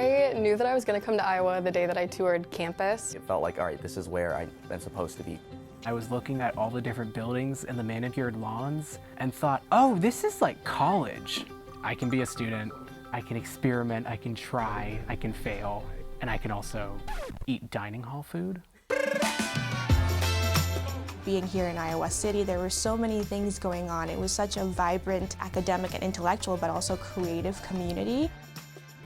I knew that I was going to come to Iowa the day that I toured campus. It felt like, all right, this is where I'm supposed to be. I was looking at all the different buildings and the manicured lawns and thought, oh, this is like college. I can be a student, I can experiment, I can try, I can fail, and I can also eat dining hall food. Being here in Iowa City, there were so many things going on. It was such a vibrant academic and intellectual, but also creative community.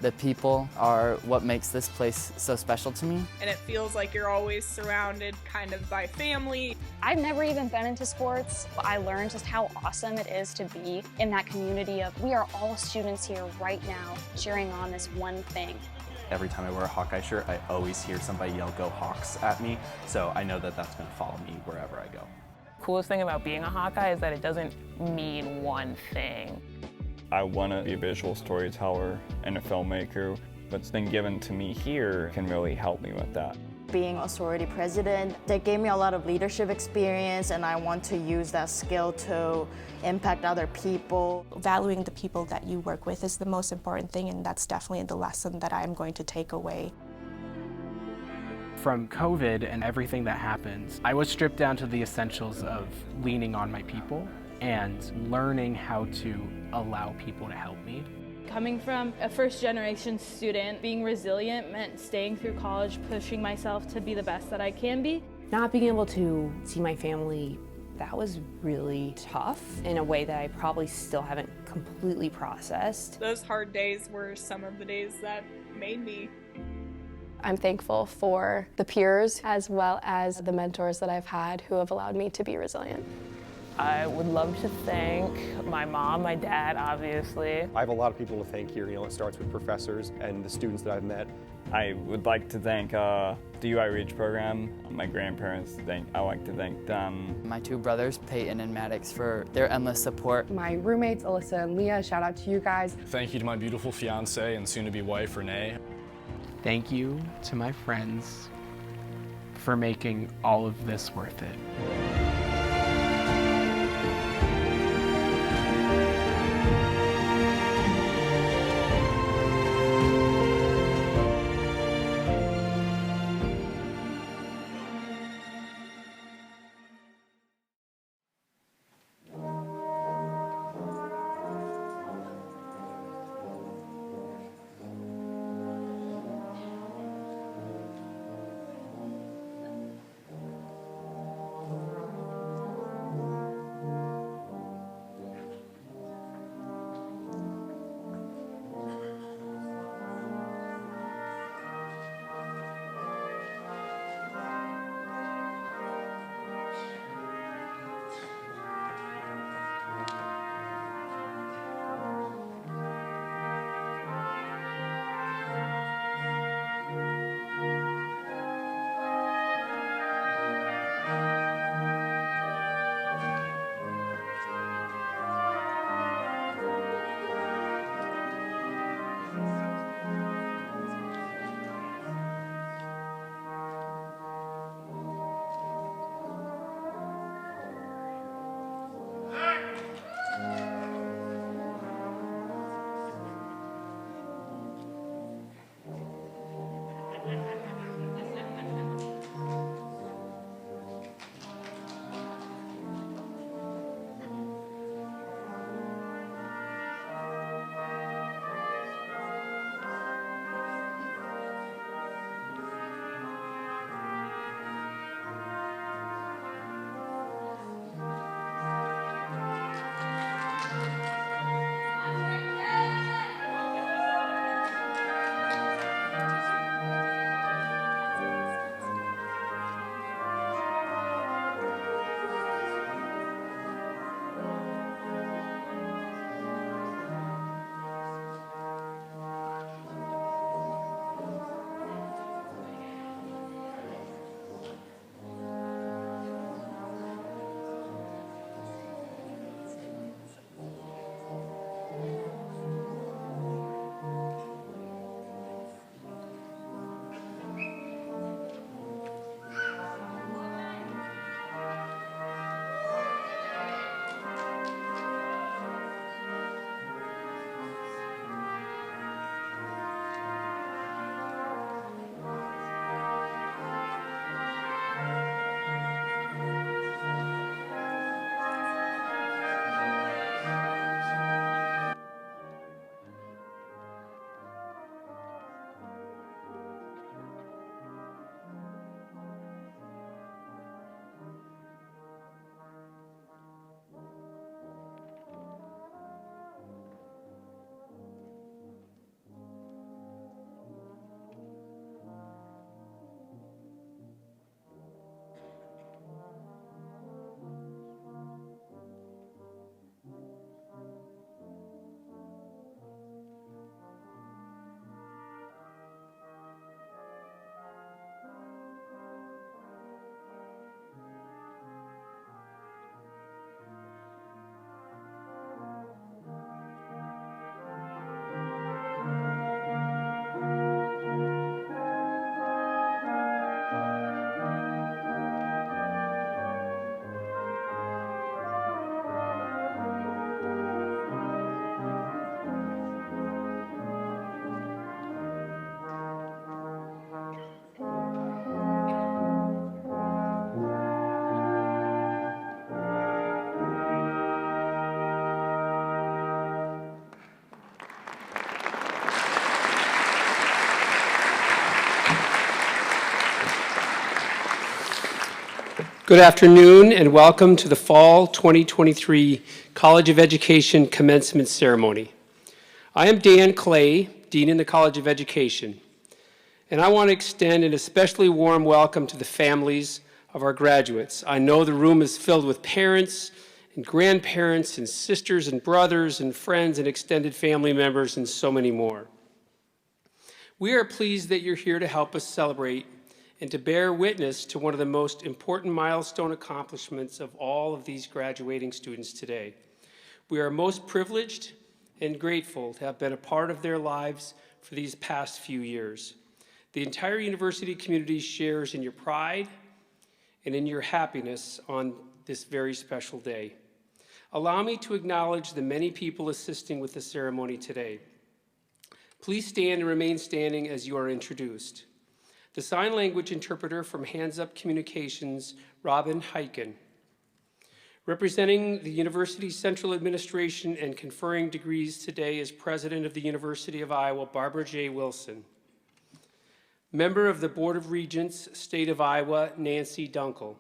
The people are what makes this place so special to me. And it feels like you're always surrounded kind of by family. I've never even been into sports. I learned just how awesome it is to be in that community of we are all students here right now cheering on this one thing. Every time I wear a Hawkeye shirt, I always hear somebody yell, "Go Hawks," at me. So I know that that's going to follow me wherever I go. Coolest thing about being a Hawkeye is that it doesn't mean one thing. I want to be a visual storyteller and a filmmaker. What's been given to me here can really help me with that. Being a sorority president, that gave me a lot of leadership experience, and I want to use that skill to impact other people. Valuing the people that you work with is the most important thing, and that's definitely the lesson that I'm going to take away. From COVID and everything that happened, I was stripped down to the essentials of leaning on my people and learning how to allow people to help me. Coming from a first-generation student, being resilient meant staying through college, pushing myself to be the best that I can be. Not being able to see my family, that was really tough in a way that I probably still haven't completely processed. Those hard days were some of the days that made me. I'm thankful for the peers as well as the mentors that I've had who have allowed me to be resilient. I would love to thank my mom, my dad, obviously. I have a lot of people to thank here. It starts with professors and the students that I've met. I would like to thank the UI Reach program, my grandparents. I like to thank them. My two brothers, Peyton and Maddox, for their endless support. My roommates, Alyssa and Leah, shout out to you guys. Thank you to my beautiful fiance and soon-to-be wife, Renee. Thank you to my friends for making all of this worth it. Good afternoon and welcome to the Fall 2023 College of Education Commencement Ceremony. I am Dan Clay, Dean in the College of Education, and I want to extend an especially warm welcome to the families of our graduates. I know the room is filled with parents and grandparents and sisters and brothers and friends and extended family members and so many more. We are pleased that you're here to help us celebrate and to bear witness to one of the most important milestone accomplishments of all of these graduating students today. We are most privileged and grateful to have been a part of their lives for these past few years. The entire university community shares in your pride and in your happiness on this very special day. Allow me to acknowledge the many people assisting with the ceremony today. Please stand and remain standing as you are introduced. The sign language interpreter from Hands Up Communications, Robin Heiken. Representing the university's central administration and conferring degrees today is President of the University of Iowa, Barbara J. Wilson. Member of the Board of Regents, State of Iowa, Nancy Dunkel.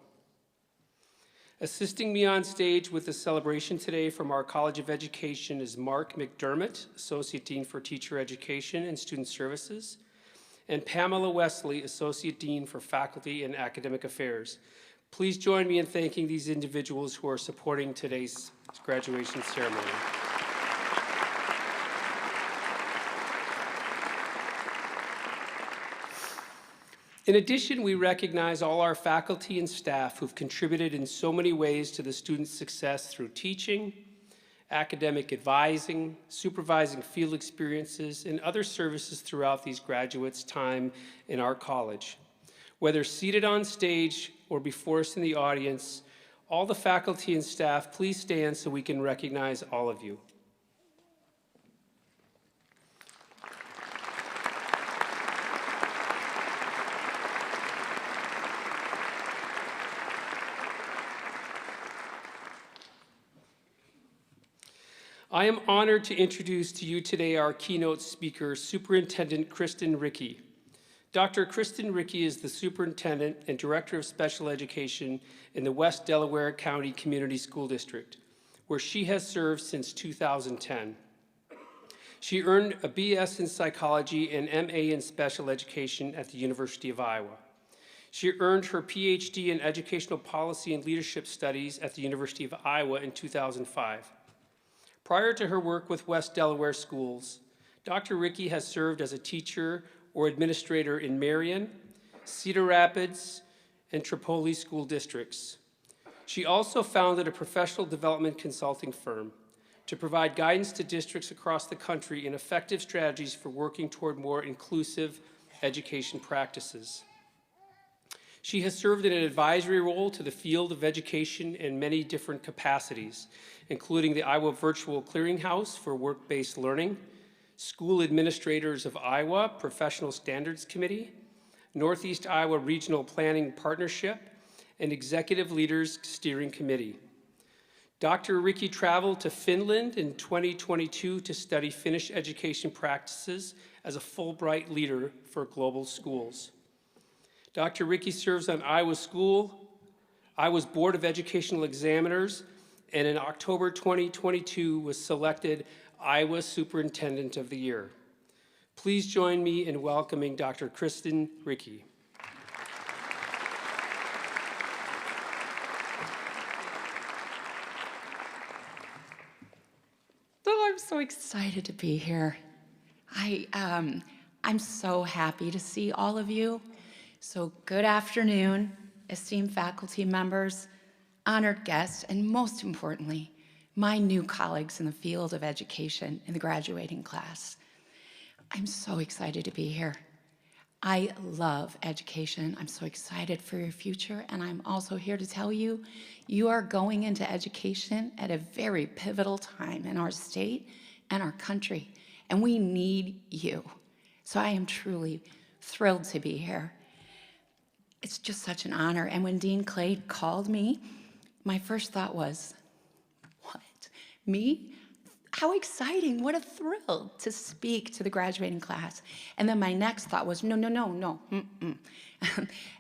Assisting me on stage with the celebration today from our College of Education is Mark McDermott, Associate Dean for Teacher Education and Student Services, and Pamela Wesley, Associate Dean for Faculty and Academic Affairs. Please join me in thanking these individuals who are supporting today's graduation ceremony. In addition, we recognize all our faculty and staff who've contributed in so many ways to the students' success through teaching, academic advising, supervising field experiences, and other services throughout these graduates' time in our college. Whether seated on stage or before us in the audience, all the faculty and staff, please stand so we can recognize all of you. I am honored to introduce to you today our keynote speaker, Superintendent Kristen Rickey. Dr. Kristen Rickey is the Superintendent and Director of Special Education in the West Delaware County Community School District, where she has served since 2010. She earned a BS in Psychology and MA in Special Education at the University of Iowa. She earned her PhD in Educational Policy and Leadership Studies at the University of Iowa in 2005. Prior to her work with West Delaware Schools, Dr. Rickey has served as a teacher or administrator in Marion, Cedar Rapids, and Tripoli school districts. She also founded a professional development consulting firm to provide guidance to districts across the country in effective strategies for working toward more inclusive education practices. She has served in an advisory role to the field of education in many different capacities, including the Iowa Virtual Clearinghouse for Work-Based Learning, School Administrators of Iowa Professional Standards Committee, Northeast Iowa Regional Planning Partnership, and Executive Leaders Steering Committee. Dr. Rickey traveled to Finland in 2022 to study Finnish education practices as a Fulbright leader for global schools. Dr. Rickey serves on Iowa's Board of Educational Examiners, and in October 2022 was selected Iowa Superintendent of the Year. Please join me in welcoming Dr. Kristen Rickey. Oh, I'm so excited to be here. I'm so happy to see all of you. So good afternoon, esteemed faculty members, honored guests, and most importantly, my new colleagues in the field of education in the graduating class. I'm so excited to be here. I love education. I'm so excited for your future, and I'm also here to tell you, you are going into education at a very pivotal time in our state and our country, and we need you. So I am truly thrilled to be here. It's just such an honor, and when Dean Clay called me, my first thought was, what, me? how exciting, what a thrill to speak to the graduating class. And then my next thought was, no.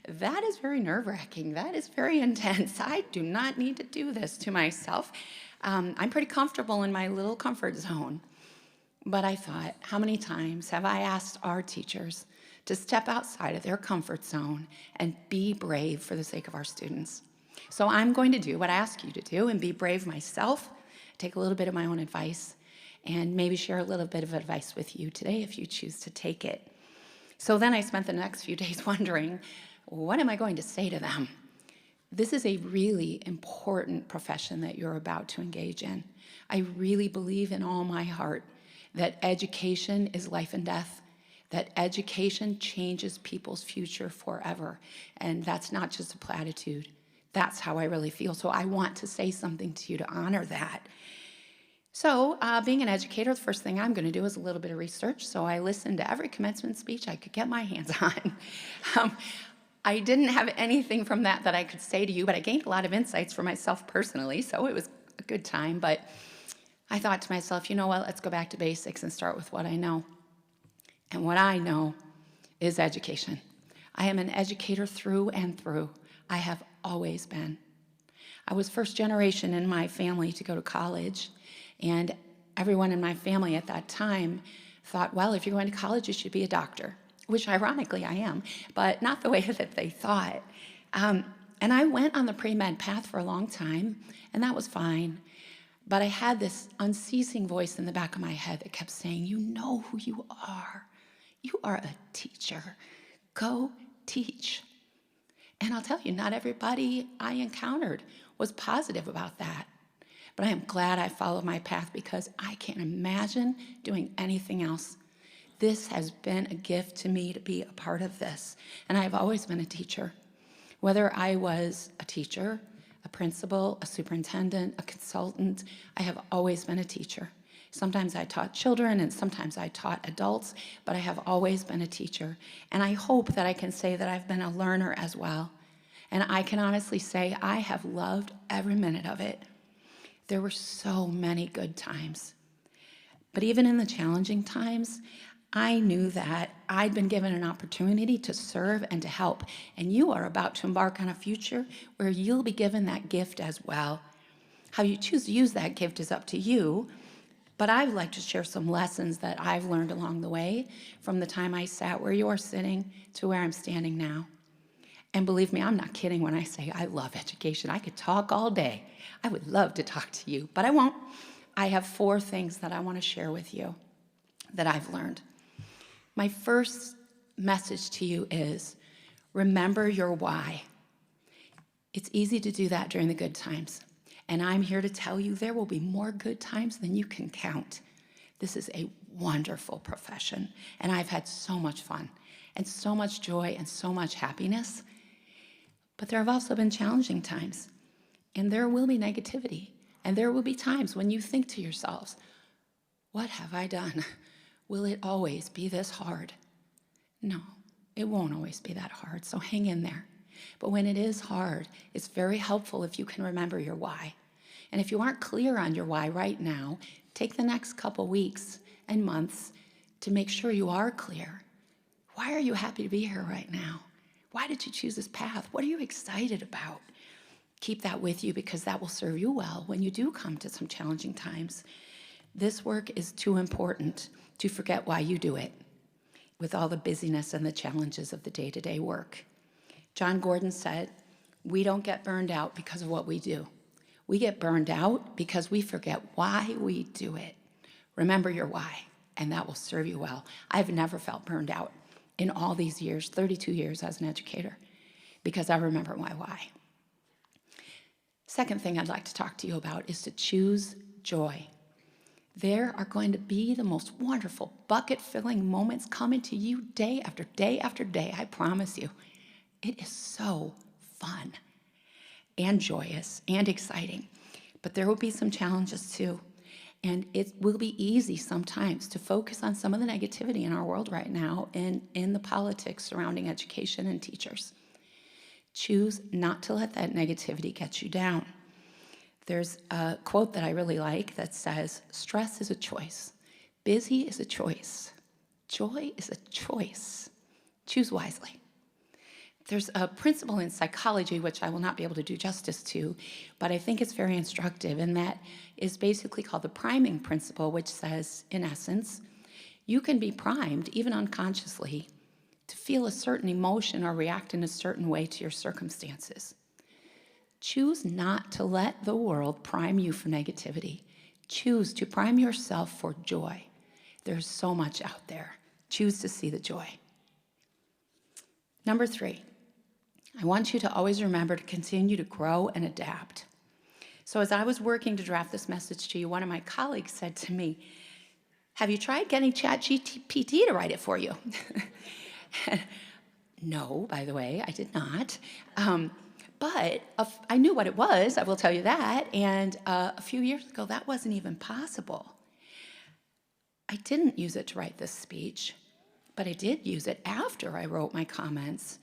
That is very nerve-wracking. That is very intense. I do not need to do this to myself. I'm pretty comfortable in my little comfort zone. But I thought, how many times have I asked our teachers to step outside of their comfort zone and be brave for the sake of our students? So I'm going to do what I ask you to do and be brave myself, take a little bit of my own advice, and maybe share a little bit of advice with you today if you choose to take it. So then I spent the next few days wondering, what am I going to say to them? This is a really important profession that you're about to engage in. I really believe in all my heart that education is life and death, that education changes people's future forever. And that's not just a platitude. That's how I really feel. So I want to say something to you to honor that. So being an educator, the first thing I'm going to do is a little bit of research. So I listened to every commencement speech I could get my hands on. I didn't have anything from that I could say to you, but I gained a lot of insights for myself personally, so it was a good time. But I thought to myself, you know what, let's go back to basics and start with what I know. And what I know is education. I am an educator through and through. I have always been. I was first generation in my family to go to college, and everyone in my family at that time thought, well, if you're going to college, you should be a doctor, which ironically I am, but not the way that they thought. And I went on the pre-med path for a long time, and that was fine. But I had this unceasing voice in the back of my head that kept saying, you know who you are. You are a teacher. Go teach. And I'll tell you, not everybody I encountered was positive about that. But I am glad I followed my path because I can't imagine doing anything else. This has been a gift to me to be a part of this. And I've always been a teacher. Whether I was a teacher, a principal, a superintendent, a consultant, I have always been a teacher. Sometimes I taught children and sometimes I taught adults, but I have always been a teacher. And I hope that I can say that I've been a learner as well. And I can honestly say I have loved every minute of it. There were so many good times. But even in the challenging times, I knew that I'd been given an opportunity to serve and to help. And you are about to embark on a future where you'll be given that gift as well. How you choose to use that gift is up to you. But I'd like to share some lessons that I've learned along the way from the time I sat where you're sitting to where I'm standing now. And believe me, I'm not kidding when I say I love education. I could talk all day. I would love to talk to you, but I won't. I have 4 things that I want to share with you that I've learned. My first message to you is remember your why. It's easy to do that during the good times. And I'm here to tell you there will be more good times than you can count. This is a wonderful profession, and I've had so much fun and so much joy and so much happiness. But there have also been challenging times, and there will be negativity, and there will be times when you think to yourselves, what have I done? Will it always be this hard? No, it won't always be that hard, so hang in there. But when it is hard, it's very helpful if you can remember your why. And if you aren't clear on your why right now, take the next couple weeks and months to make sure you are clear. Why are you happy to be here right now? Why did you choose this path? What are you excited about? Keep that with you because that will serve you well when you do come to some challenging times. This work is too important to forget why you do it with all the busyness and the challenges of the day-to-day work. John Gordon said, we don't get burned out because of what we do. We get burned out because we forget why we do it. Remember your why, and that will serve you well. I've never felt burned out in all these years, 32 years as an educator, because I remember my why. Second thing I'd like to talk to you about is to choose joy. There are going to be the most wonderful bucket-filling moments coming to you day after day after day, I promise you. It is so fun and joyous and exciting, but there will be some challenges too. And it will be easy sometimes to focus on some of the negativity in our world right now and in the politics surrounding education and teachers. Choose not to let that negativity get you down. There's a quote that I really like that says, stress is a choice. Busy is a choice. Joy is a choice. Choose wisely. There's a principle in psychology, which I will not be able to do justice to, but I think it's very instructive, and that is basically called the priming principle, which says, in essence, you can be primed, even unconsciously, to feel a certain emotion or react in a certain way to your circumstances. Choose not to let the world prime you for negativity. Choose to prime yourself for joy. There's so much out there. Choose to see the joy. Number 3, I want you to always remember to continue to grow and adapt. So as I was working to draft this message to you, one of my colleagues said to me, have you tried getting ChatGPT to write it for you? No, by the way, I did not. But I knew what it was, I will tell you that, and a few years ago, that wasn't even possible. I didn't use it to write this speech, but I did use it after I wrote my comments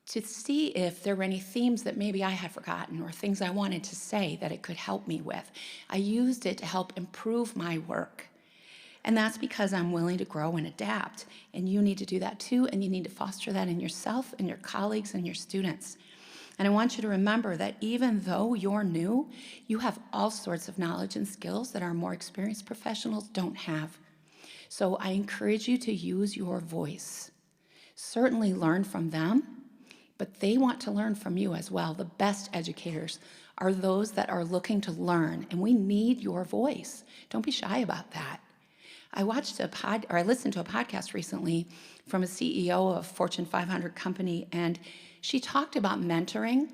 to see if there were any themes that maybe I had forgotten or things I wanted to say that it could help me with. I used it to help improve my work. And that's because I'm willing to grow and adapt. And you need to do that too, and you need to foster that in yourself and your colleagues and your students. And I want you to remember that even though you're new, you have all sorts of knowledge and skills that our more experienced professionals don't have. So I encourage you to use your voice. Certainly learn from them, but they want to learn from you as well. The best educators are those that are looking to learn, and we need your voice. Don't be shy about that. I listened to a podcast recently from a CEO of a Fortune 500 company, and she talked about mentoring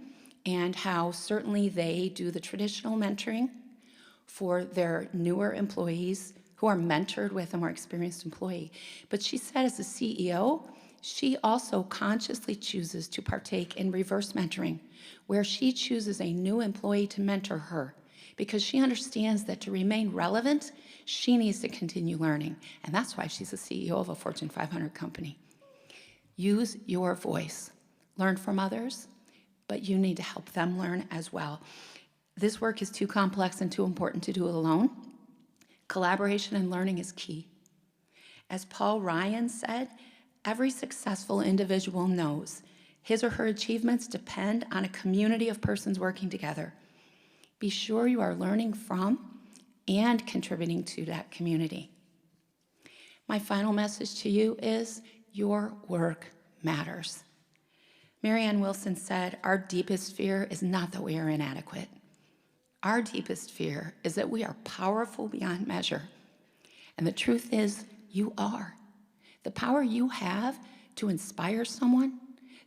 and how certainly they do the traditional mentoring for their newer employees who are mentored with a more experienced employee. But she said as a CEO, she also consciously chooses to partake in reverse mentoring, where she chooses a new employee to mentor her because she understands that to remain relevant, she needs to continue learning. And that's why she's the CEO of a Fortune 500 company. Use your voice. Learn from others, but you need to help them learn as well. This work is too complex and too important to do alone. Collaboration and learning is key. As Paul Ryan said, every successful individual knows his or her achievements depend on a community of persons working together. Be sure you are learning from and contributing to that community. My final message to you is your work matters. Marianne Wilson said, our deepest fear is not that we are inadequate. Our deepest fear is that we are powerful beyond measure. And the truth is, you are. The power you have to inspire someone,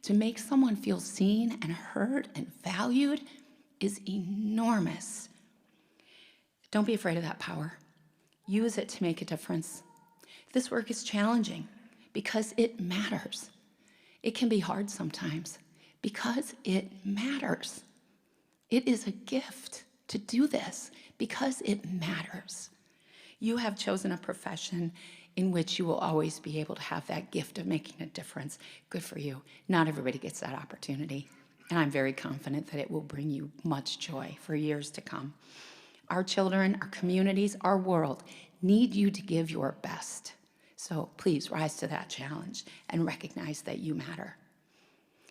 to make someone feel seen and heard and valued is enormous. Don't be afraid of that power. Use it to make a difference. This work is challenging because it matters. It can be hard sometimes because it matters. It is a gift to do this because it matters. You have chosen a profession in which you will always be able to have that gift of making a difference. Good for you. Not everybody gets that opportunity, and I'm very confident that it will bring you much joy for years to come. Our children, our communities, our world need you to give your best. So please rise to that challenge and recognize that you matter.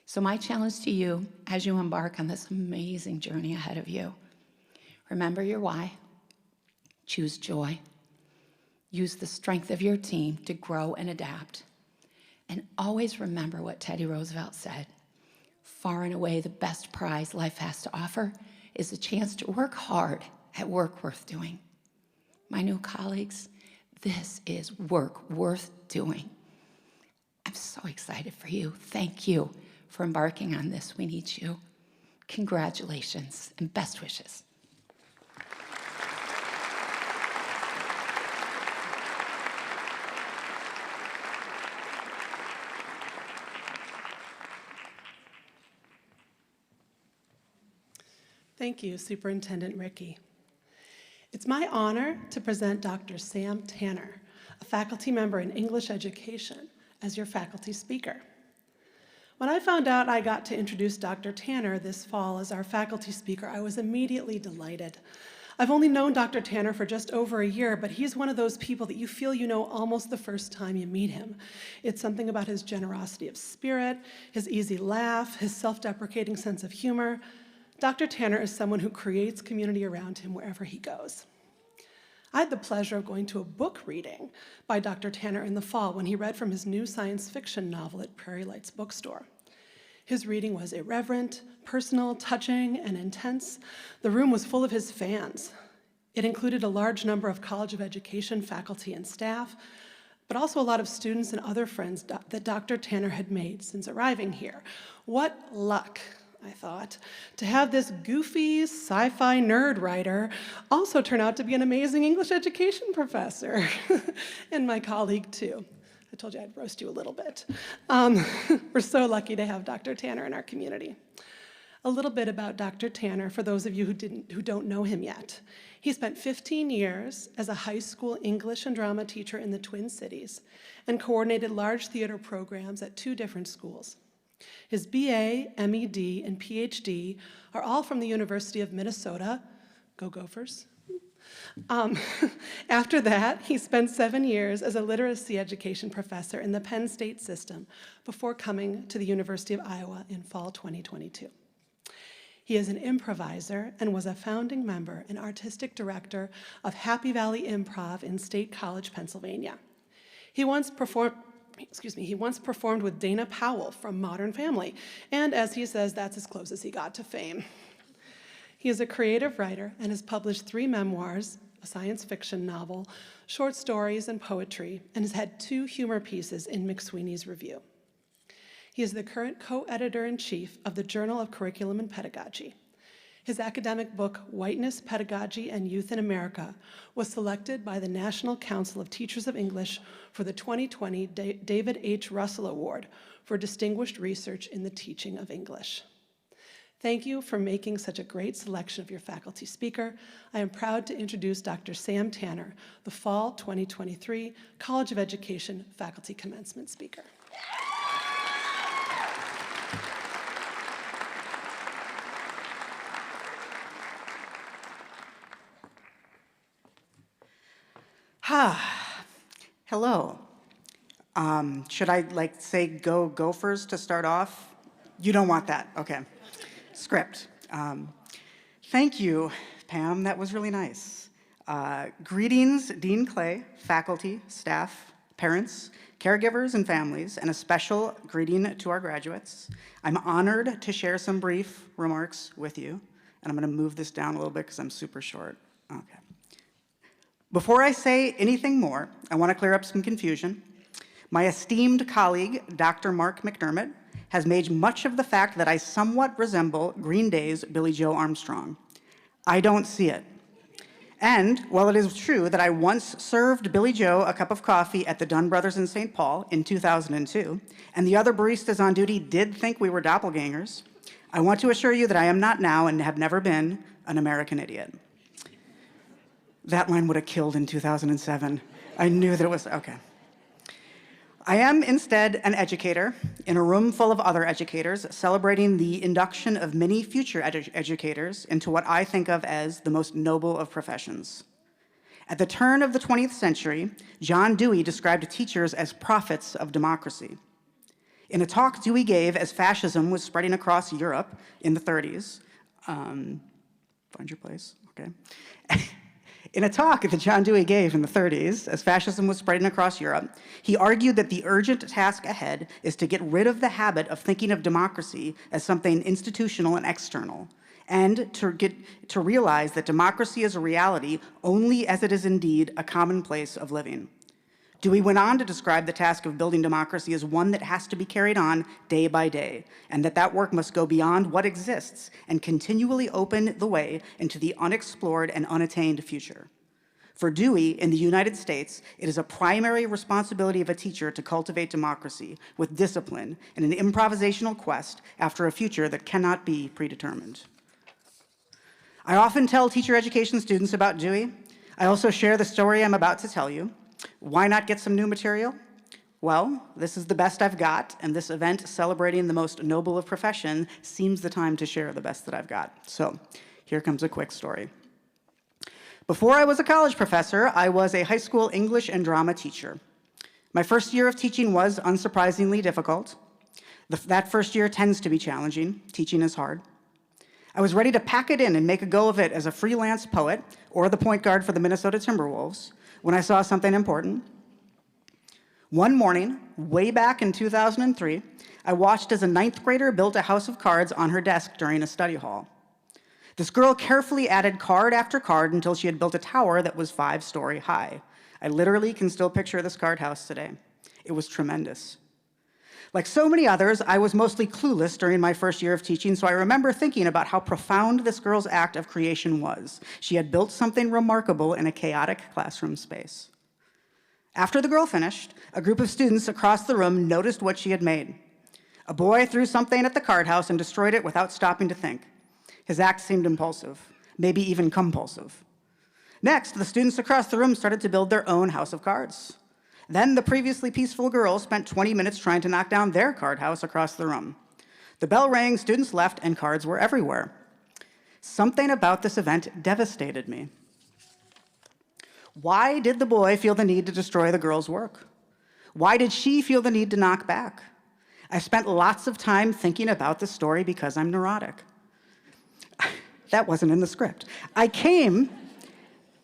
So my challenge to you as you embark on this amazing journey ahead of you, remember your why, choose joy, use the strength of your team to grow and adapt, and always remember what Teddy Roosevelt said, far and away the best prize life has to offer is a chance to work hard at work worth doing. My new colleagues, this is work worth doing. I'm so excited for you. Thank you for embarking on this. We need you. Congratulations and best wishes. Thank you, Superintendent Rickey. It's my honor to present Dr. Sam Tanner, a faculty member in English education, as your faculty speaker. When I found out I got to introduce Dr. Tanner this fall as our faculty speaker, I was immediately delighted. I've only known Dr. Tanner for just over a year, but he's one of those people that you feel you know almost the first time you meet him. It's something about his generosity of spirit, his easy laugh, his self-deprecating sense of humor. Dr. Tanner is someone who creates community around him wherever he goes. I had the pleasure of going to a book reading by Dr. Tanner in the fall when he read from his new science fiction novel at Prairie Lights Bookstore. His reading was irreverent, personal, touching, and intense. The room was full of his fans. It included a large number of College of Education faculty and staff, but also a lot of students and other friends that Dr. Tanner had made since arriving here. What luck, I thought, to have this goofy sci-fi nerd writer also turn out to be an amazing English education professor, and my colleague too. I told you I'd roast you a little bit. We're so lucky to have Dr. Tanner in our community. A little bit about Dr. Tanner for those of you who don't know him yet. He spent 15 years as a high school English and drama teacher in the Twin Cities and coordinated large theater programs at 2 different schools. His BA, MED, and PhD are all from the University of Minnesota. Go Gophers. After that, he spent 7 years as a literacy education professor in the Penn State system before coming to the University of Iowa in fall 2022. He is an improviser and was a founding member and artistic director of Happy Valley Improv in State College, Pennsylvania. He once performed with Dana Powell from Modern Family, and as he says, that's as close as he got to fame. He is a creative writer and has published 3 memoirs, a science fiction novel, short stories, and poetry, and has had 2 humor pieces in McSweeney's Review. He is the current co-editor-in-chief of the Journal of Curriculum and Pedagogy. His academic book, Whiteness, Pedagogy, and Youth in America, was selected by the National Council of Teachers of English for the 2020 David H. Russell Award for Distinguished Research in the Teaching of English. Thank you for making such a great selection of your faculty speaker. I am proud to introduce Dr. Sam Tanner, the Fall 2023 College of Education Faculty Commencement Speaker. Hello. Should I say go Gophers to start off? You don't want that, okay. Script. Thank you, Pam, that was really nice. Greetings, Dean Clay, faculty, staff, parents, caregivers, and families, and a special greeting to our graduates. I'm honored to share some brief remarks with you, and I'm gonna move this down a little bit because I'm super short. Okay. Before I say anything more, I wanna clear up some confusion. My esteemed colleague, Dr. Mark McDermott, has made much of the fact that I somewhat resemble Green Day's Billie Joe Armstrong. I don't see it. And while it is true that I once served Billie Joe a cup of coffee at the Dunn Brothers in St. Paul in 2002, and the other baristas on duty did think we were doppelgangers, I want to assure you that I am not now and have never been an American idiot. That line would have killed in 2007. I knew that it was, okay. I am instead an educator in a room full of other educators celebrating the induction of many future educators into what I think of as the most noble of professions. At the turn of the 20th century, John Dewey described teachers as prophets of democracy. In a talk Dewey gave as fascism was spreading across Europe in the 30s, find your place, okay. In a talk that John Dewey gave in the 30s, as fascism was spreading across Europe, he argued that the urgent task ahead is to get rid of the habit of thinking of democracy as something institutional and external, and to realize that democracy is a reality only as it is indeed a commonplace of living. Dewey went on to describe the task of building democracy as one that has to be carried on day by day, and that work must go beyond what exists and continually open the way into the unexplored and unattained future. For Dewey, in the United States, it is a primary responsibility of a teacher to cultivate democracy with discipline and an improvisational quest after a future that cannot be predetermined. I often tell teacher education students about Dewey. I also share the story I'm about to tell you. Why not get some new material? Well, this is the best I've got, and this event celebrating the most noble of profession seems the time to share the best that I've got. So here comes a quick story. Before I was a college professor, I was a high school English and drama teacher. My first year of teaching was unsurprisingly difficult. That first year tends to be challenging. Teaching is hard. I was ready to pack it in and make a go of it as a freelance poet or the point guard for the Minnesota Timberwolves when I saw something important. One morning, way back in 2003, I watched as a 9th grader built a house of cards on her desk during a study hall. This girl carefully added card after card until she had built a tower that was 5-story high. I literally can still picture this card house today. It was tremendous. Like so many others, I was mostly clueless during my first year of teaching, so I remember thinking about how profound this girl's act of creation was. She had built something remarkable in a chaotic classroom space. After the girl finished, a group of students across the room noticed what she had made. A boy threw something at the card house and destroyed it without stopping to think. His act seemed impulsive, maybe even compulsive. Next, the students across the room started to build their own house of cards. Then the previously peaceful girl spent 20 minutes trying to knock down their card house across the room. The bell rang, students left, and cards were everywhere. Something about this event devastated me. Why did the boy feel the need to destroy the girl's work? Why did she feel the need to knock back? I spent lots of time thinking about this story because I'm neurotic. That wasn't in the script. I came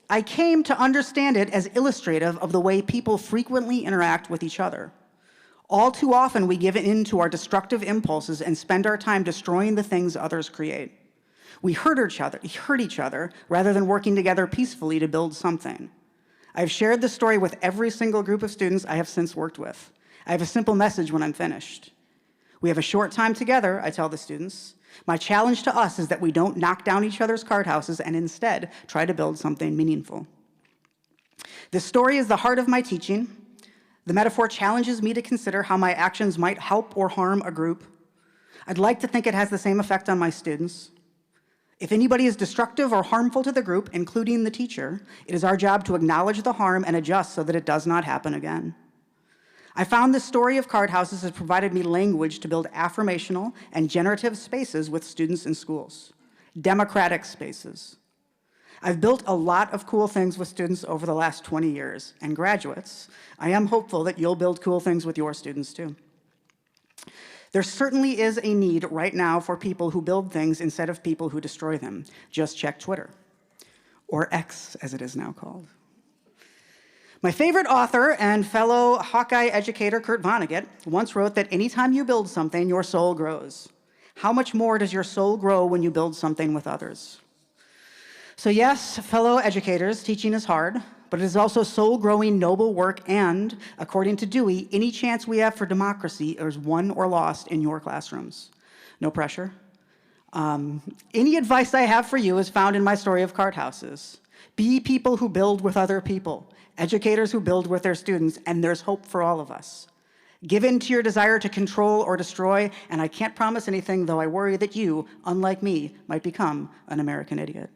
to understand it as illustrative of the way people frequently interact with each other. All too often, we give in to our destructive impulses and spend our time destroying the things others create. We hurt each other rather than working together peacefully to build something. I've shared this story with every single group of students I have since worked with. I have a simple message when I'm finished. We have a short time together, I tell the students. My challenge to us is that we don't knock down each other's card houses and instead try to build something meaningful. This story is the heart of my teaching. The metaphor challenges me to consider how my actions might help or harm a group. I'd like to think it has the same effect on my students. If anybody is destructive or harmful to the group, including the teacher, it is our job to acknowledge the harm and adjust so that it does not happen again. I found this story of card houses has provided me language to build affirmational and generative spaces with students in schools, democratic spaces. I've built a lot of cool things with students over the last 20 years, and graduates, I am hopeful that you'll build cool things with your students too. There certainly is a need right now for people who build things instead of people who destroy them. Just check Twitter, or X as it is now called. My favorite author and fellow Hawkeye educator, Kurt Vonnegut, once wrote that anytime you build something, your soul grows. How much more does your soul grow when you build something with others? So yes, fellow educators, teaching is hard, but it is also soul-growing, noble work, and, according to Dewey, any chance we have for democracy is won or lost in your classrooms. No pressure. Any advice I have for you is found in my story of card houses. Be people who build with other people, educators who build with their students, and there's hope for all of us. Give in to your desire to control or destroy, and I can't promise anything, though I worry that you, unlike me, might become an American idiot.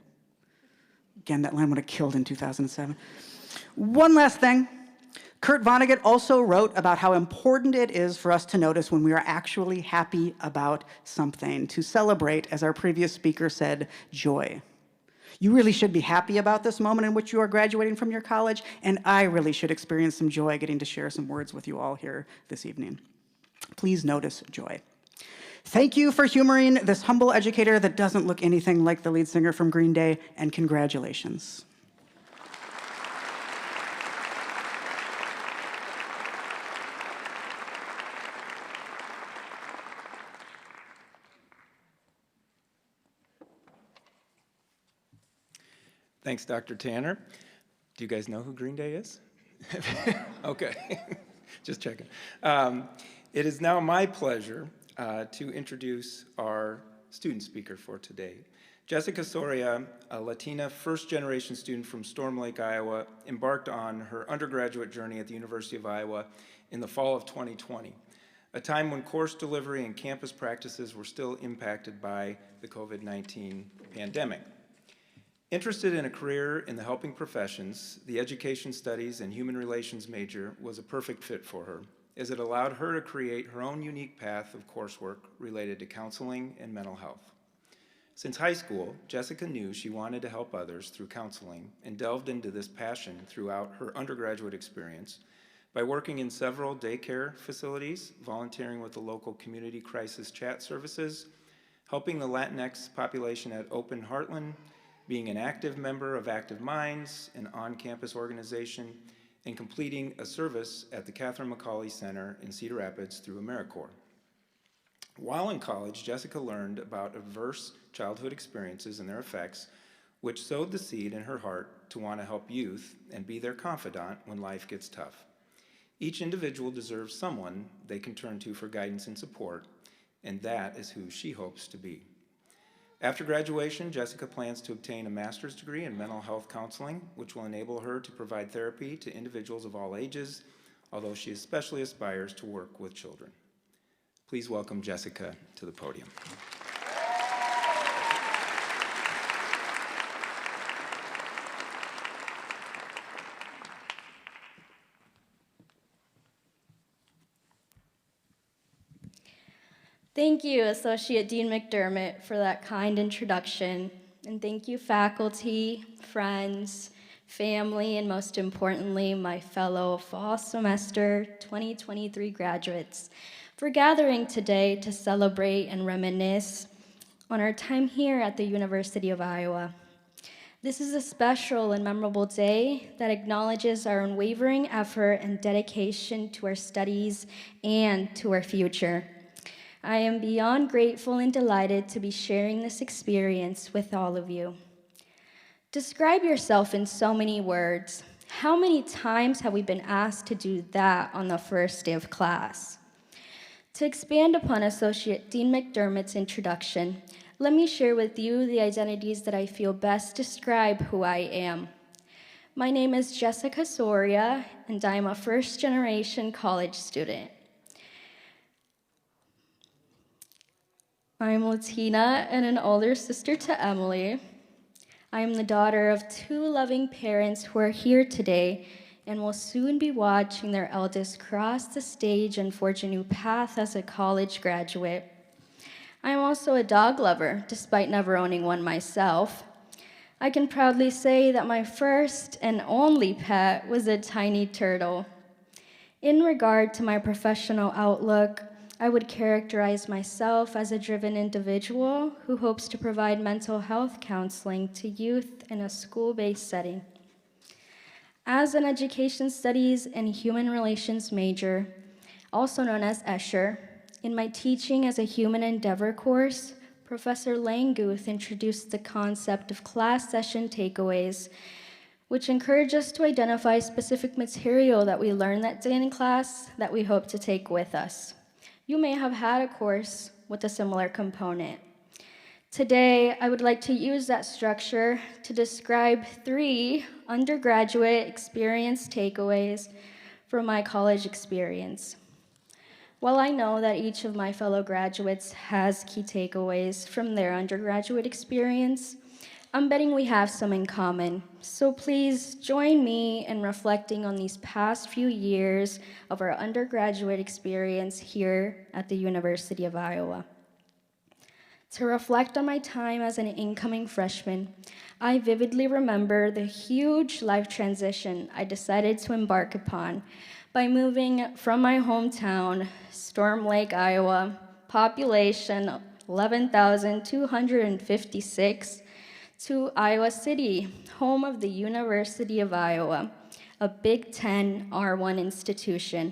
Again, that line would have killed in 2007. One last thing. Kurt Vonnegut also wrote about how important it is for us to notice when we are actually happy about something, to celebrate, as our previous speaker said, joy. You really should be happy about this moment in which you are graduating from your college, and I really should experience some joy getting to share some words with you all here this evening. Please notice joy. Thank you for humoring this humble educator that doesn't look anything like the lead singer from Green Day, and congratulations. Thanks, Dr. Tanner. Do you guys know who Green Day is? Okay, just checking. It is now my pleasure to introduce our student speaker for today. Jessica Soria, a Latina first-generation student from Storm Lake, Iowa, embarked on her undergraduate journey at the University of Iowa in the fall of 2020, a time when course delivery and campus practices were still impacted by the COVID-19 pandemic. Interested in a career in the helping professions, the education studies and human relations major was a perfect fit for her, as it allowed her to create her own unique path of coursework related to counseling and mental health. Since high school, Jessica knew she wanted to help others through counseling and delved into this passion throughout her undergraduate experience by working in several daycare facilities, volunteering with the local community crisis chat services, helping the Latinx population at Open Heartland, being an active member of Active Minds, an on-campus organization, and completing a service at the Catherine McCauley Center in Cedar Rapids through AmeriCorps. While in college, Jessica learned about adverse childhood experiences and their effects, which sowed the seed in her heart to want to help youth and be their confidant when life gets tough. Each individual deserves someone they can turn to for guidance and support, and that is who she hopes to be. After graduation, Jessica plans to obtain a master's degree in mental health counseling, which will enable her to provide therapy to individuals of all ages, although she especially aspires to work with children. Please welcome Jessica to the podium. Thank you, Associate Dean McDermott, for that kind introduction. And thank you, faculty, friends, family, and most importantly, my fellow fall semester 2023 graduates, for gathering today to celebrate and reminisce on our time here at the University of Iowa. This is a special and memorable day that acknowledges our unwavering effort and dedication to our studies and to our future. I am beyond grateful and delighted to be sharing this experience with all of you. Describe yourself in so many words. How many times have we been asked to do that on the first day of class? To expand upon Associate Dean McDermott's introduction, let me share with you the identities that I feel best describe who I am. My name is Jessica Soria, and I am a first-generation college student. I'm Latina and an older sister to Emily. I am the daughter of two loving parents who are here today and will soon be watching their eldest cross the stage and forge a new path as a college graduate. I am also a dog lover, despite never owning one myself. I can proudly say that my first and only pet was a tiny turtle. In regard to my professional outlook, I would characterize myself as a driven individual who hopes to provide mental health counseling to youth in a school-based setting. As an education studies and human relations major, also known as Escher, in my teaching as a human endeavor course, Professor Langguth introduced the concept of class session takeaways, which encourage us to identify specific material that we learn that day in class that we hope to take with us. You may have had a course with a similar component. Today, I would like to use that structure to describe 3 undergraduate experience takeaways from my college experience. While I know that each of my fellow graduates has key takeaways from their undergraduate experience, I'm betting we have some in common. So please join me in reflecting on these past few years of our undergraduate experience here at the University of Iowa. To reflect on my time as an incoming freshman, I vividly remember the huge life transition I decided to embark upon by moving from my hometown, Storm Lake, Iowa, population 11,256, to Iowa City, home of the University of Iowa, a Big Ten R1 institution.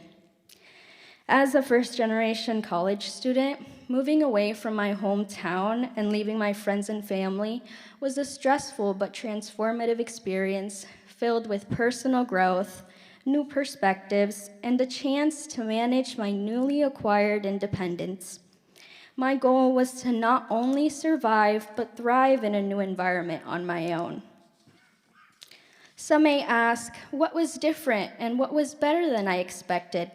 As a first-generation college student, moving away from my hometown and leaving my friends and family was a stressful but transformative experience filled with personal growth, new perspectives, and a chance to manage my newly acquired independence. My goal was to not only survive, but thrive in a new environment on my own. Some may ask, what was different and what was better than I expected?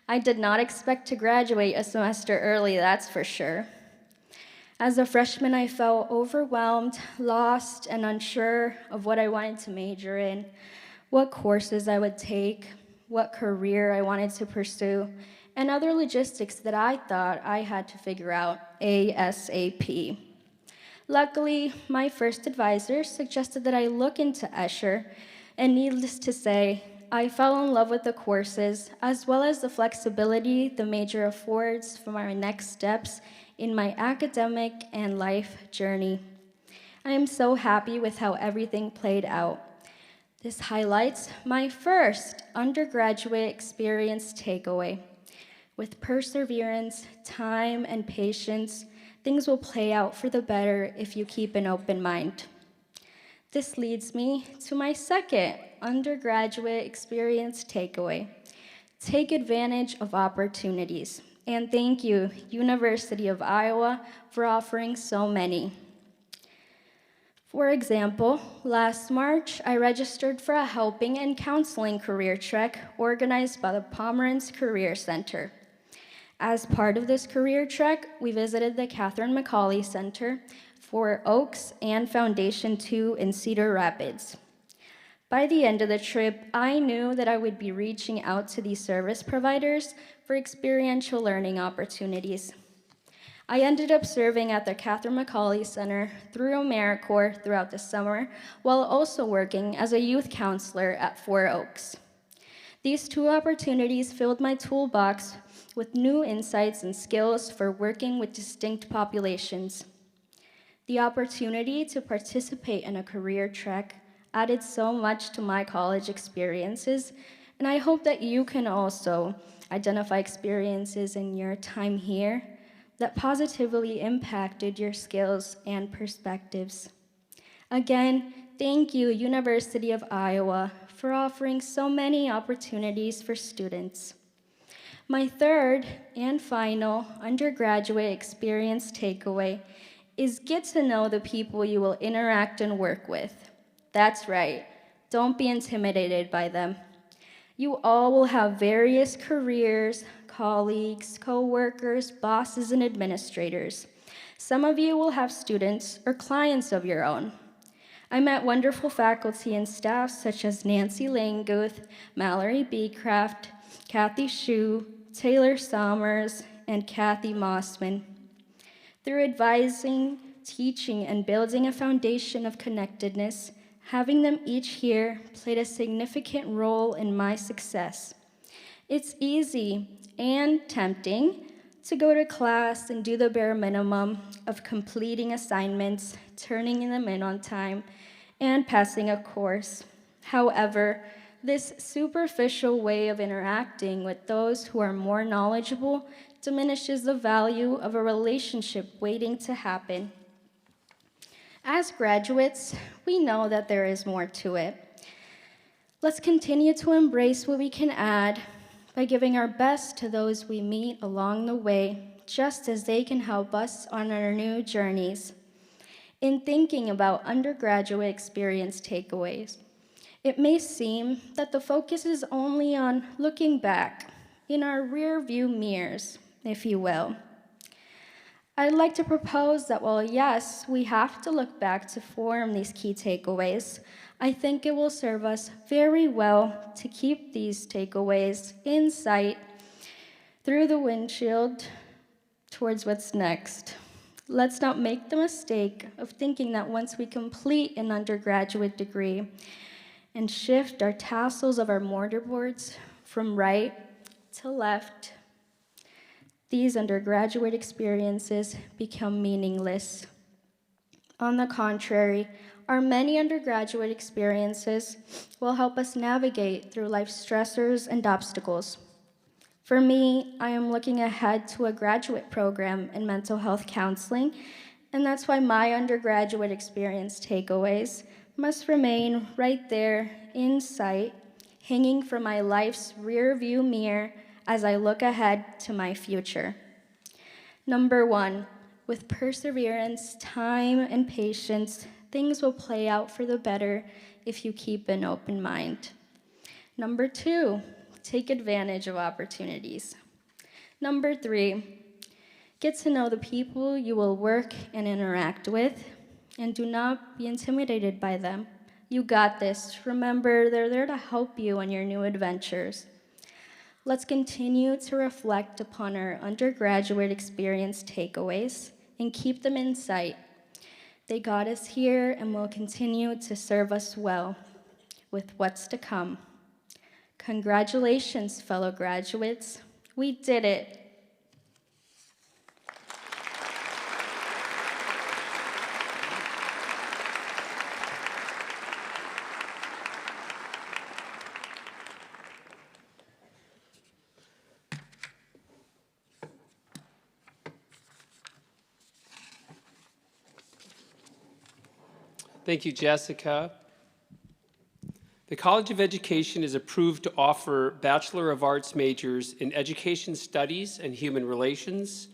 I did not expect to graduate a semester early, that's for sure. As a freshman, I felt overwhelmed, lost, and unsure of what I wanted to major in, what courses I would take, what career I wanted to pursue, and other logistics that I thought I had to figure out ASAP. Luckily, my first advisor suggested that I look into Escher, and needless to say, I fell in love with the courses, as well as the flexibility the major affords for my next steps in my academic and life journey. I am so happy with how everything played out. This highlights my first undergraduate experience takeaway. With perseverance, time, and patience, things will play out for the better if you keep an open mind. This leads me to my second undergraduate experience takeaway. Take advantage of opportunities. And thank you, University of Iowa, for offering so many. For example, last March, I registered for a helping and counseling career trek organized by the Pomerantz Career Center. As part of this career trek, we visited the Catherine McCauley Center, for Oaks, and Foundation 2 in Cedar Rapids. By the end of the trip, I knew that I would be reaching out to these service providers for experiential learning opportunities. I ended up serving at the Catherine McCauley Center through AmeriCorps throughout the summer, while also working as a youth counselor at 4 Oaks. These 2 opportunities filled my toolbox with new insights and skills for working with distinct populations. The opportunity to participate in a career trek added so much to my college experiences, and I hope that you can also identify experiences in your time here that positively impacted your skills and perspectives. Again, thank you, University of Iowa, for offering so many opportunities for students. My third and final undergraduate experience takeaway is get to know the people you will interact and work with. That's right, don't be intimidated by them. You all will have various careers, colleagues, co-workers, bosses, and administrators. Some of you will have students or clients of your own. I met wonderful faculty and staff such as Nancy Languth, Mallory Beecraft, Kathy Shue, Taylor Sommers, and Kathy Mossman. Through advising, teaching, and building a foundation of connectedness, having them each here played a significant role in my success. It's easy and tempting to go to class and do the bare minimum of completing assignments, turning them in on time, and passing a course. However, this superficial way of interacting with those who are more knowledgeable diminishes the value of a relationship waiting to happen. As graduates, we know that there is more to it. Let's continue to embrace what we can add by giving our best to those we meet along the way, just as they can help us on our new journeys. In thinking about undergraduate experience takeaways, it may seem that the focus is only on looking back in our rear-view mirrors, if you will. I'd like to propose that while yes, we have to look back to form these key takeaways, I think it will serve us very well to keep these takeaways in sight through the windshield towards what's next. Let's not make the mistake of thinking that once we complete an undergraduate degree and shift our tassels of our mortarboards from right to left, these undergraduate experiences become meaningless. On the contrary, our many undergraduate experiences will help us navigate through life's stressors and obstacles. For me, I am looking ahead to a graduate program in mental health counseling, and that's why my undergraduate experience takeaways must remain right there in sight, hanging from my life's rear-view mirror as I look ahead to my future. Number 1, with perseverance, time, and patience, things will play out for the better if you keep an open mind. Number 2, take advantage of opportunities. Number 3, get to know the people you will work and interact with, and do not be intimidated by them. You got this. Remember, they're there to help you on your new adventures. Let's continue to reflect upon our undergraduate experience takeaways and keep them in sight. They got us here and will continue to serve us well with what's to come. Congratulations, fellow graduates. We did it. Thank you, Jessica. The College of Education is approved to offer Bachelor of Arts majors in Education Studies and Human Relations,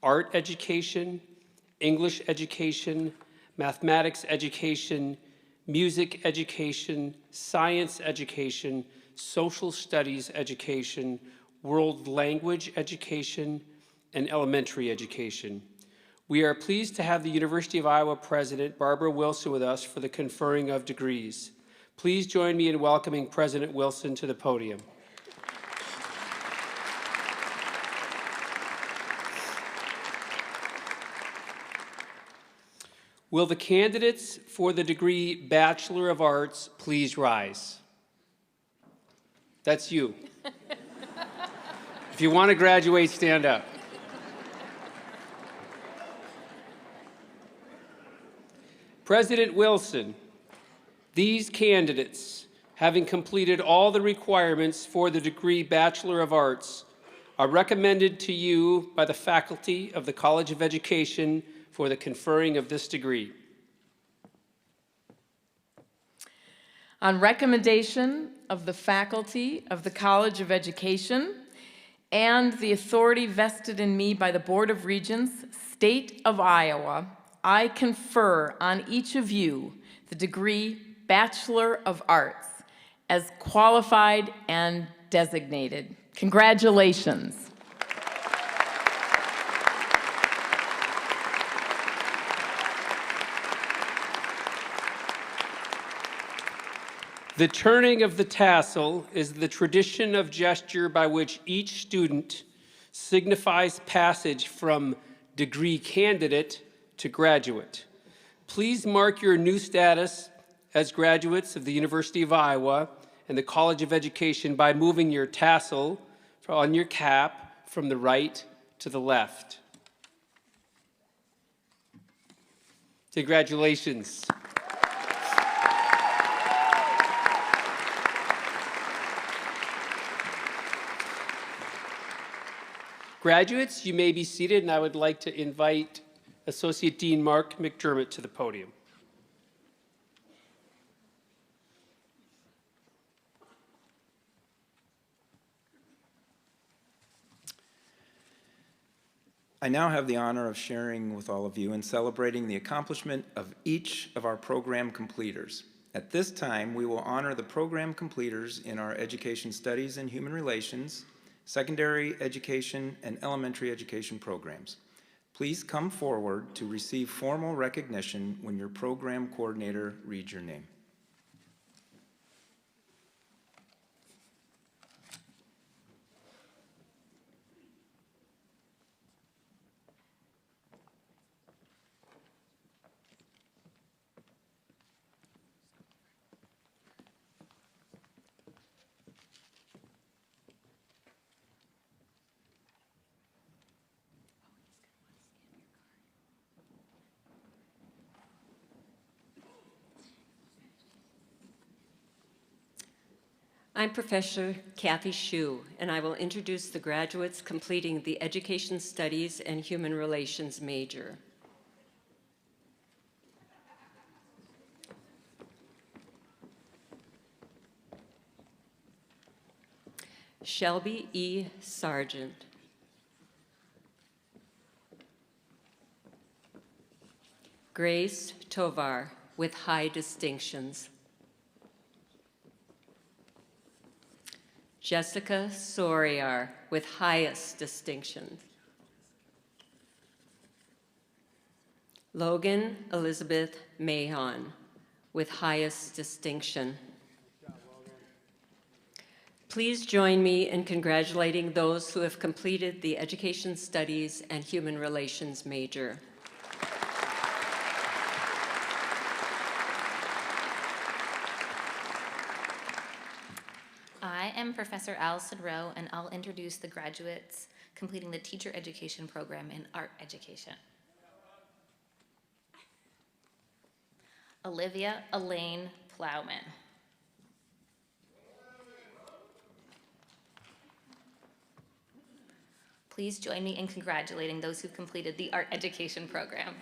Art Education, English Education, Mathematics Education, Music Education, Science Education, Social Studies Education, World Language Education, and Elementary Education. We are pleased to have the University of Iowa President Barbara Wilson with us for the conferring of degrees. Please join me in welcoming President Wilson to the podium. Will the candidates for the degree Bachelor of Arts please rise? That's you. If you want to graduate, stand up. President Wilson, these candidates, having completed all the requirements for the degree Bachelor of Arts, are recommended to you by the faculty of the College of Education for the conferring of this degree. On recommendation of the faculty of the College of Education and the authority vested in me by the Board of Regents, State of Iowa, I confer on each of you the degree Bachelor of Arts as qualified and designated. Congratulations. The turning of the tassel is the tradition of gesture by which each student signifies passage from degree candidate to graduate. Please mark your new status as graduates of the University of Iowa and the College of Education by moving your tassel on your cap from the right to the left. Congratulations. Graduates, you may be seated, and I would like to invite Associate Dean Mark McDermott to the podium. I now have the honor of sharing with all of you and celebrating the accomplishment of each of our program completers. At this time, we will honor the program completers in our Education Studies and Human Relations, Secondary Education, and Elementary Education programs. Please come forward to receive formal recognition when your program coordinator reads your name. I'm Professor Kathy Hsu, and I will introduce the graduates completing the Education Studies and Human Relations major. Shelby E. Sargent. Grace Tovar, with high distinctions. Jessica Soriar, with highest distinction. Logan Elizabeth Mahon, with highest distinction. Please join me in congratulating those who have completed the Education Studies and Human Relations major. I am Professor Allison Rowe, and I'll introduce the graduates completing the teacher education program in art education. Olivia Elaine Plowman. Please join me in congratulating those who've completed the art education program.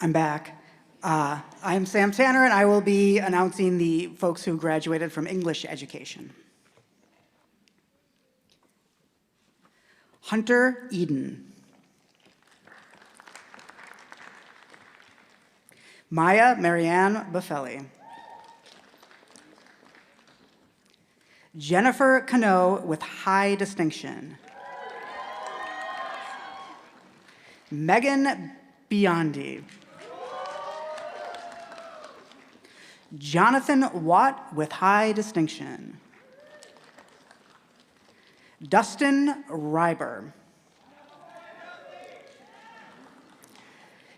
I'm back. I'm Sam Tanner, and I will be announcing the folks who graduated from English education. Hunter Eden. Maya Marianne Buffelli. Jennifer Cano with high distinction. Megan Biondi. Jonathan Watt with high distinction. Dustin Reiber.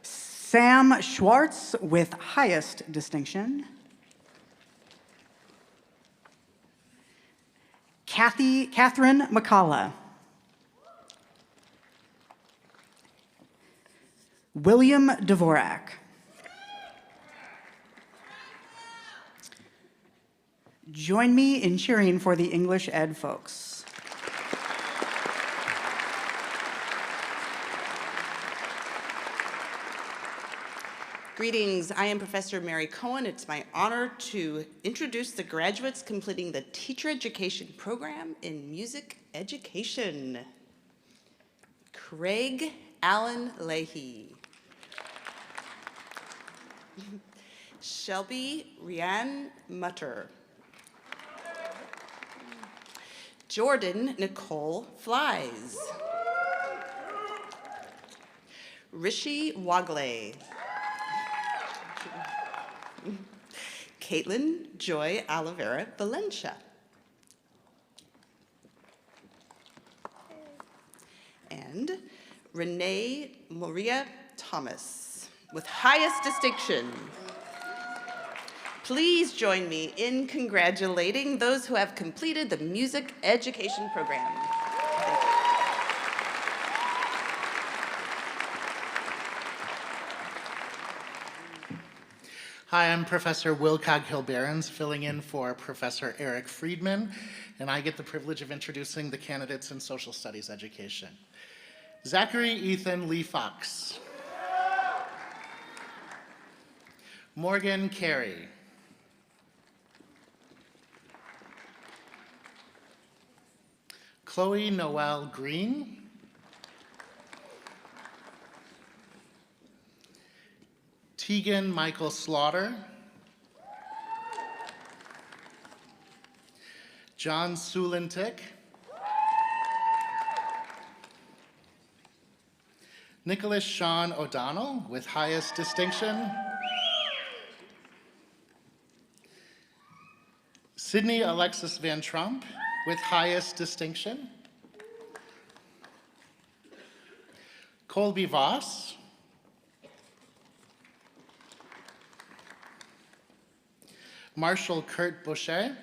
Sam Schwartz with highest distinction. Catherine McCullough. William Dvorak. Join me in cheering for the English Ed folks. Greetings, I am Professor Mary Cohen. It's my honor to introduce the graduates completing the teacher education program in music education. Craig Allen Leahy. Shelby Rianne Mutter. Jordan Nicole Flies. Rishi Wagley. Caitlin Joy Oliveira Valencia. And Renee Maria Thomas with highest distinction. Please join me in congratulating those who have completed the music education program. Hi, I'm Professor Will Coghill-Behrens, filling in for Professor Eric Friedman, and I get the privilege of introducing the candidates in social studies education. Zachary Ethan Lee Fox. Morgan Carey. Chloe Noel Green. Tegan Michael Slaughter. John Sulintic. Nicholas Sean O'Donnell with highest distinction. Sydney Alexis Van Trump with highest distinction. Colby Voss. Marshall Kurt Boucher.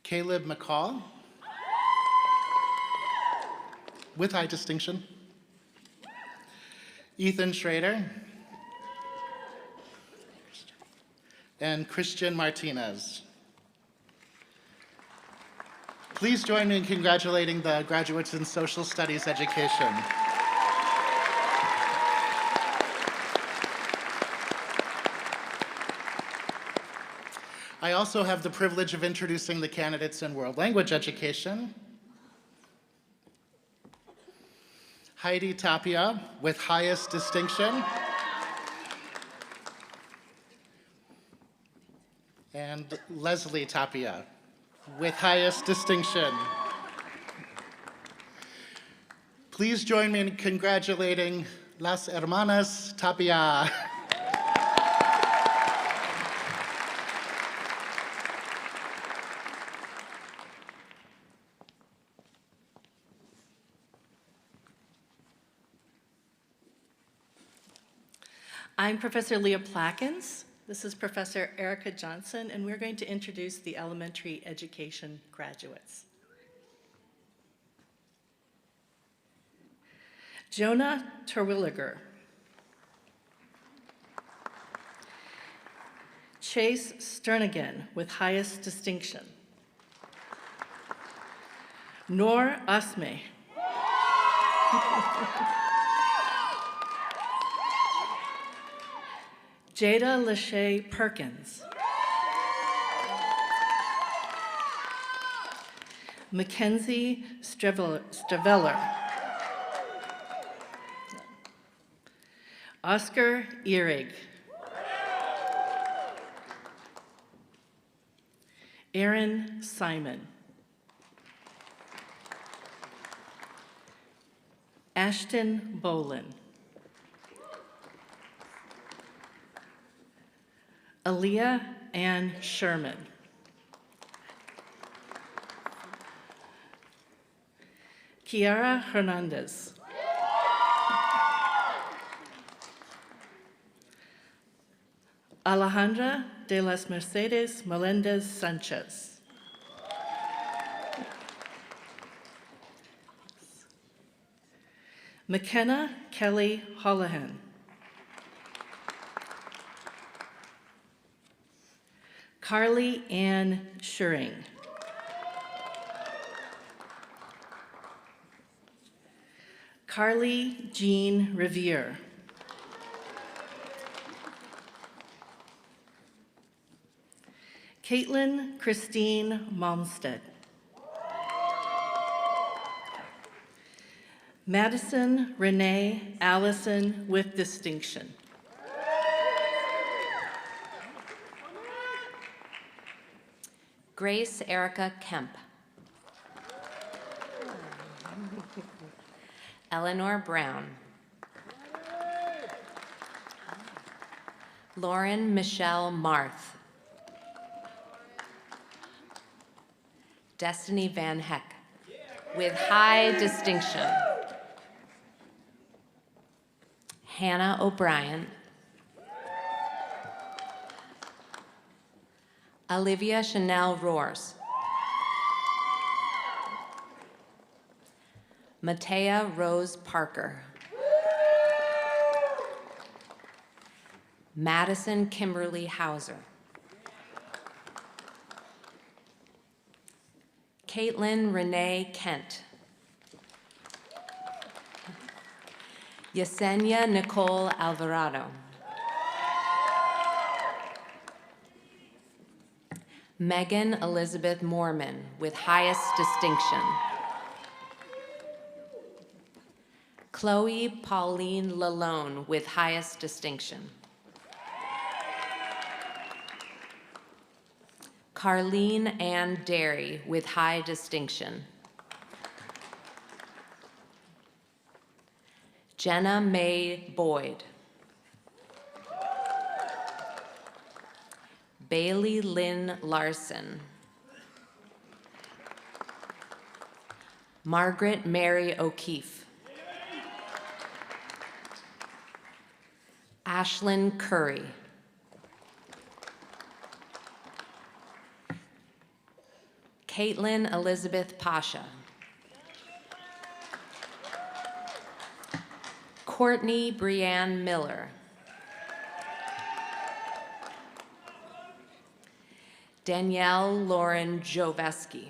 Caleb McCall with high distinction. Ethan Schrader. And Christian Martinez. Please join me in congratulating the graduates in social studies education. I also have the privilege of introducing the candidates in world language education. Heidi Tapia with highest distinction. And Leslie Tapia with highest distinction. Please join me in congratulating Las Hermanas Tapia. I'm Professor Leah Plackens. This is Professor Erica Johnson, and we're going to introduce the elementary education graduates. Jonah Terwilliger. Chase Sternigan with highest distinction. Noor Asme. Jada Lachey Perkins. Mackenzie Straveller. Oscar Ehrig. Aaron Simon. Ashton Bolin. Aaliyah Ann Sherman. Kiara Hernandez. Alejandra de las Mercedes Melendez Sanchez. McKenna Kelly Holohan. Carly Ann Schuring. Carly Jean Revere. Caitlin Christine Malmstead. Madison Renee Allison with distinction. Grace Erica Kemp. Eleanor Brown. Lauren Michelle Marth. Destiny Van Heck with high distinction. Hannah O'Brien. Olivia Chanel Roars. Matea Rose Parker. Madison Kimberly Hauser. Caitlin Renee Kent. Yesenia Nicole Alvarado. Megan Elizabeth Moorman with highest distinction. Chloe Pauline Lalone with highest distinction. Carlene Ann Derry with high distinction. Jenna Mae Boyd. Bailey Lynn Larson. Margaret Mary O'Keefe. Ashlyn Curry. Caitlin Elizabeth Pasha. Courtney Brianne Miller. Danielle Lauren Joveski.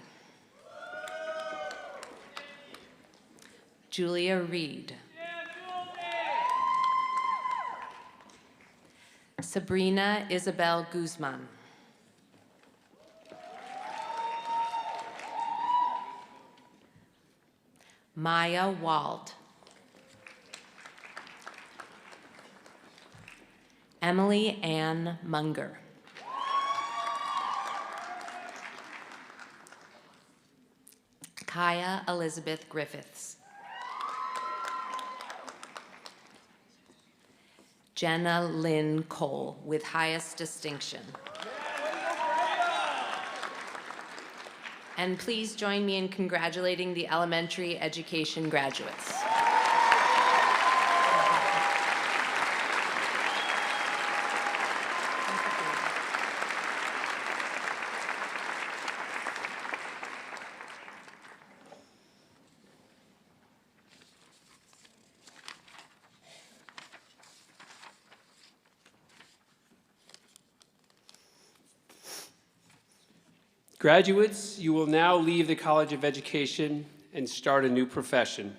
Julia Reed. Sabrina Isabel Guzman. Maya Wald. Emily Ann Munger. Kaya Elizabeth Griffiths. Jenna Lynn Cole, with highest distinction. And please join me in congratulating the elementary education graduates. Graduates, you will now leave the College of Education and start a new profession.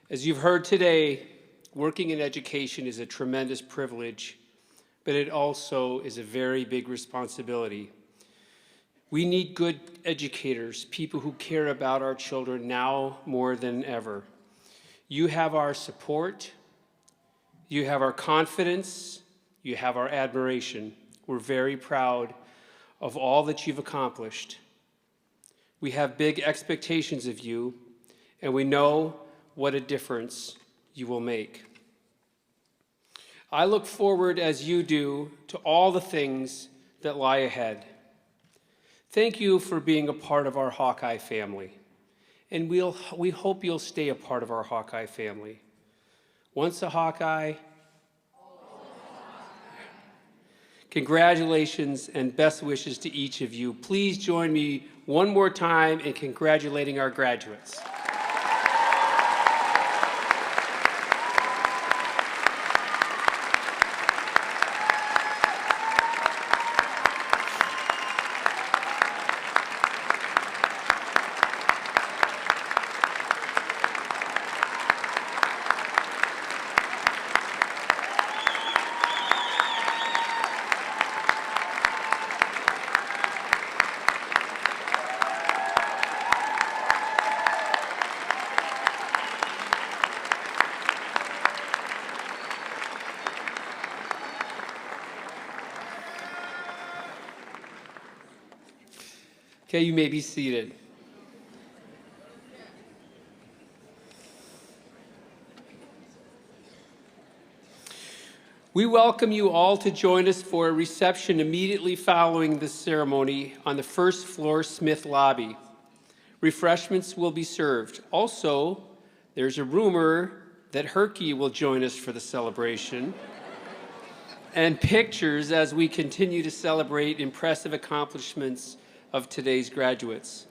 As you've heard today, working in education is a tremendous privilege, but it also is a very big responsibility. We need good educators, people who care about our children now more than ever. You have our support, you have our confidence, you have our admiration. We're very proud of all that you've accomplished. We have big expectations of you, and we know what a difference you will make. I look forward, as you do, to all the things that lie ahead. Thank you for being a part of our Hawkeye family, and we hope you'll stay a part of our Hawkeye family. Once a Hawkeye, congratulations and best wishes to each of you. Please join me one more time in congratulating our graduates. Okay, you may be seated. We welcome you all to join us for a reception immediately following this ceremony on the first floor Smith lobby. Refreshments will be served. Also, there's a rumor that Herky will join us for the celebration, and pictures as we continue to celebrate impressive accomplishments of today's graduates.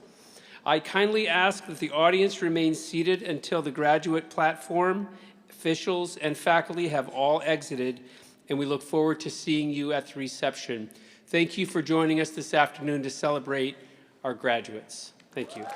I kindly ask that the audience remain seated until the graduate platform, officials, and faculty have all exited, and we look forward to seeing you at the reception. Thank you for joining us this afternoon to celebrate our graduates. Thank you.